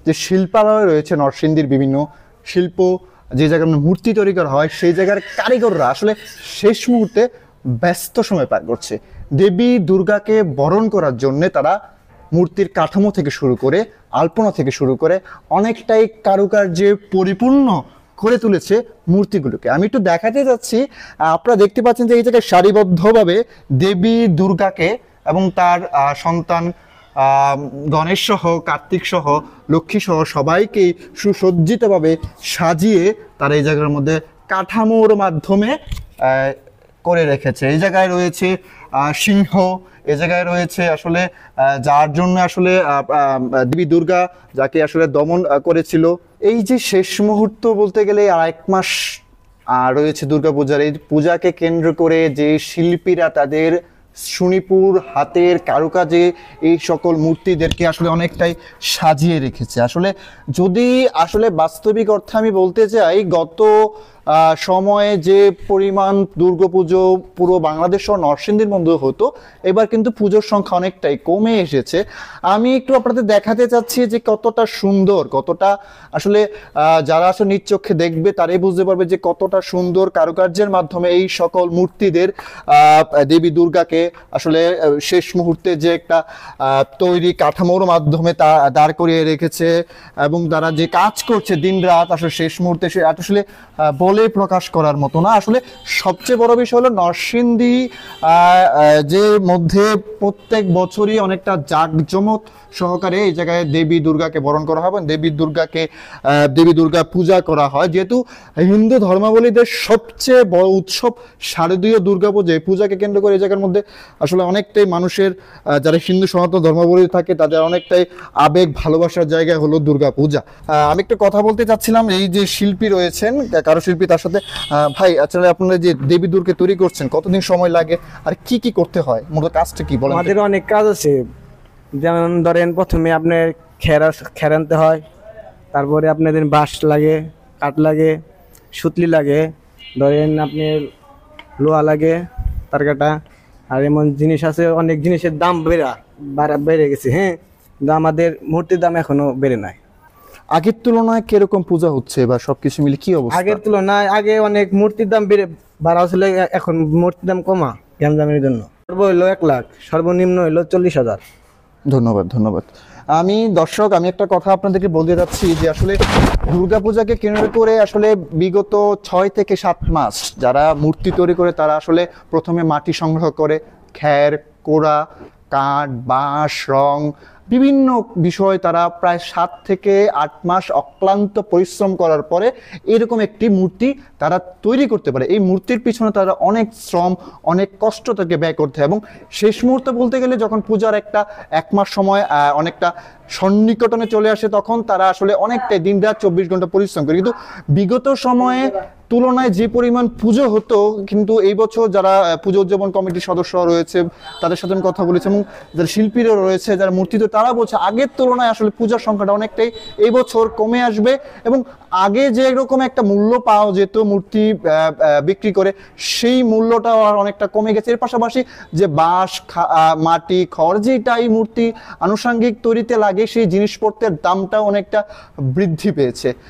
যে শিল্পালয় রয়েছে নরসিংদীর বিভিন্ন শিল্প যে জায়গায় মূর্তি তৈরি করা হয় সেই জায়গার কারিগররা আসলে শেষ মুহূর্তে ব্যস্ত সময় পার করছে। দেবী দুর্গাকে বরণ করার জন্য তারা মূর্তির কাঠামো থেকে শুরু করে আলপনা থেকে শুরু করে অনেকটাই কারুকার্যে পরিপূর্ণ করে তুলেছে মূর্তিগুলোকে। আমি একটু দেখাতে যাচ্ছি, আপনারা দেখতে পাচ্ছেন যে এই জায়গায় সারিবদ্ধভাবে দেবী দুর্গাকে এবং তার সন্তান গণেশ সহ কার্তিক সহ লক্ষ্মী সহ সবাইকেই সুসজ্জিতভাবে সাজিয়ে তারা এই জায়গার মধ্যে কাঠামোর মাধ্যমে করে রেখেছে। এই জায়গায় রয়েছে সিংহ, এ জায়গায় রয়েছে আসলে যার জন্য আসলে দেবী দুর্গা যাকে আসলে দমন করেছিল। এই যে শেষ মুহূর্ত বলতে গেলে আর 1 মাস রয়েছে দুর্গাপূজার। এই পূজাকে কেন্দ্র করে যে শিল্পীরা তাদের সুনিপুর হাতের কারুকাজে এই সকল মূর্তিদেরকে আসলে অনেকটাই সাজিয়ে রেখেছে। আসলে যদি আসলে বাস্তবিক অর্থে আমি বলতে চাই, গত সময়ে যে পরিমাণ দুর্গাপুজো পুরো বাংলাদেশ ও নরসিংদীর মধ্যে হতো, এবার কিন্তু পুজোর সংখ্যা অনেকটাই কমে এসেছে। আমি একটু আপনাদের দেখাতে চাচ্ছি যে কতটা সুন্দর, কতটা আসলে যারা আসলে নিজ চোখে দেখবে তারাই বুঝতে পারবে যে কতটা সুন্দর কারুকার্যের মাধ্যমে এই সকল মূর্তিদের দেবী দুর্গাকে আসলে শেষ মুহূর্তে যে একটা তৈরি কাঠামোর মাধ্যমে তা দাঁড় করিয়ে রেখেছে এবং তারা যে কাজ করছে দিন রাত আসলে শেষ মুহূর্তে সে আসলে বলে প্রকাশ করার মতো না। আসলে সবচেয়ে বড় বিষয় হলো নরসিংদী যে মধ্যে প্রত্যেক বছরই অনেকটা জাঁকজমক সহকারে এই জায়গায় দেবী দুর্গাকে বরণ করা হয় এবং দেবী দুর্গা পূজা করা হয়। যেহেতু হিন্দু ধর্মাবলীদের সবচেয়ে বড় উৎসব শারদীয় দুর্গাপূজা, এই পূজাকে কেন্দ্র করে এই জায়গার মধ্যে আসলে অনেকটাই মানুষের যারা হিন্দু সনাতন ধর্মাবলী থাকে তাদের অনেকটাই আবেগ ভালোবাসার জায়গা হলো দুর্গা পূজা। আমি একটু কথা বলতে চাচ্ছিলাম, এই যে শিল্পী রয়েছেন কারুশিল্পী, তার সাথে ভাই আসলে আপনারা যে দেবী দুর্গা তৈরি করছেন কতদিন সময় লাগে আর কি কি করতে হয়, মূলত কাজটা কি বলেন? আমাদের অনেক কাজ আছে, যেমন ধরেন প্রথমে আপনার খের আনতে হয়, তারপরে আপনাদের বাঁশ লাগে, কাঠ লাগে, সুতলি লাগে, ধরেন আপনার লোহা লাগে, তারকাটা, আর এমন জিনিস আছে, অনেক জিনিসের দাম বেড়ে গেছে। হ্যাঁ, কিন্তু আমাদের মূর্তির দাম এখনো বেড়ে নাই। আগের তুলনায় কিরকম পূজা হচ্ছে বা সবকিছু মিলে কি অবস্থা? আগের তুলনায় আগে অনেক মূর্তির দাম বাড়া ছিল, এখন মূর্তির দাম কমা গ্যাঞ্জামের জন্য। সর্ব হইলো 1 লাখ, সর্বনিম্ন হইলো 40,000। ধন্যবাদ। দর্শক আমি একটা কথা আপনাদেরকে বলতে যাচ্ছি যে আসলে দুর্গাপূজাকে কেন্দ্র করে আসলে বিগত 6 থেকে 7 মাস যারা মূর্তি তৈরি করে তারা আসলে প্রথমে মাটি সংগ্রহ করে, খ্যার, কোড়া, কাঠ, বাঁশ, রং, বিভিন্ন বিষয় তারা প্রায় 7 থেকে 8 মাস অক্লান্ত পরিশ্রম করার পরে এরকম একটি মূর্তি তারা তৈরি করতে পারে। এই মূর্তির পিছনে তারা অনেক শ্রম, অনেক কষ্ট তাকে ব্যয় করতে হয় এবং শেষ মুহূর্তে বলতে গেলে যখন পূজার 1 মাস সময় অনেকটা সন্নিকটনে চলে আসে তখন তারা আসলে অনেকটাই দিন রাত 24 ঘন্টা পরিশ্রম করে। কিন্তু বিগত সময়ে তুলনায় যে পরিমাণ পুজো হতো, কিন্তু এই বছর যারা পুজো উদযাপন কমিটির সদস্য রয়েছে তাদের সাথে আমি কথা বলেছি এবং যারা শিল্পীরা রয়েছে যারা মূর্তি তারা বলছে আগের তুলনায় আসলে পূজার সংখ্যাটা অনেকটাই এই বছর কমে আসবে এবং আগে যে এরকম একটা মূল্য পাওয়া যেত মূর্তি বিক্রি করে সেই মূল্যটাও আর অনেকটা কমে গেছে। এর পাশাপাশি যে বাঁশ, মাটি, খড় যেটা এই মূর্তি আনুষঙ্গিক তৈরিতে লাগে সেই জিনিসপত্রের দামটাও অনেকটা বৃদ্ধি পেয়েছে।